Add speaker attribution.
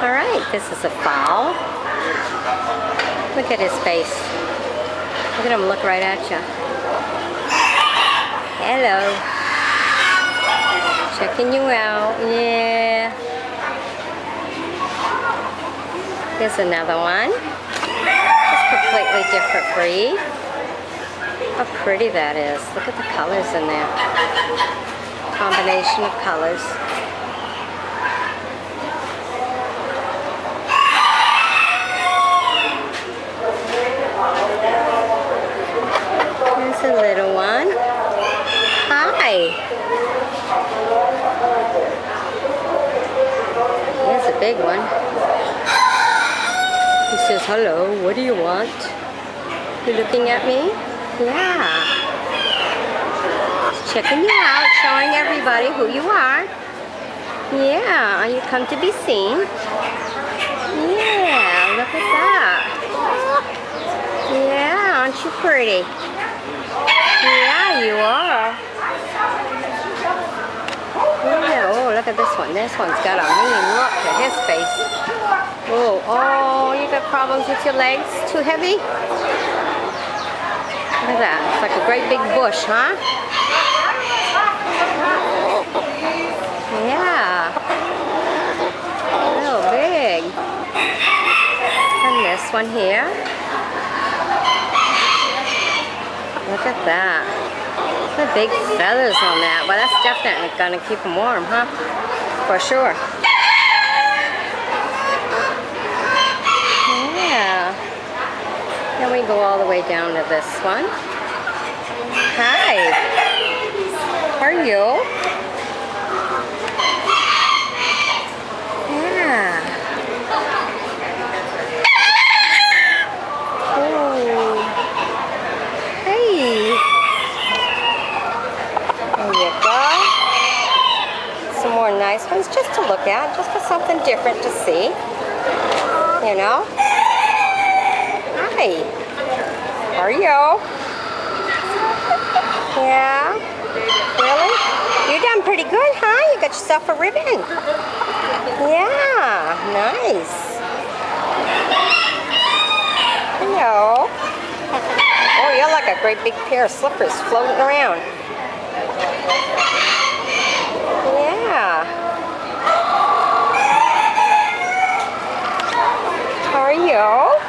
Speaker 1: Alright, this is a fowl. Look at his face. Look at him look right at you. Hello. Checking you out. Yeah. Here's another one. Just completely different breed. How pretty that is. Look at the colors in there. Combination of colors. Here's a little one. Hi. Here's a big one. He says, hello, what do you want? You looking at me? Yeah. Just checking you out, showing everybody who you are. Yeah, you come to be seen. Yeah, look at that. Yeah, aren't you pretty? Yeah, you are. Yeah, oh, look at this one. This one's got a mean look at his face. Oh, you got problems with your legs? Too heavy? Look at that. It's like a great big bush, huh? Yeah. Real big. And this one here. Look at that. The big feathers on that. Well, that's definitely going to keep them warm, huh? For sure. Yeah. Then we go all the way down to this one. Hi. How are you? Yeah. Oh. Hey. There you go. Some more nice ones just to look at, just for something different to see. You know? Hi. How are you? Yeah? Really? You done pretty good, huh? You got yourself a ribbon. Yeah, nice. Hello. Oh, you're like a great big pair of slippers floating around. Yeah. How are you?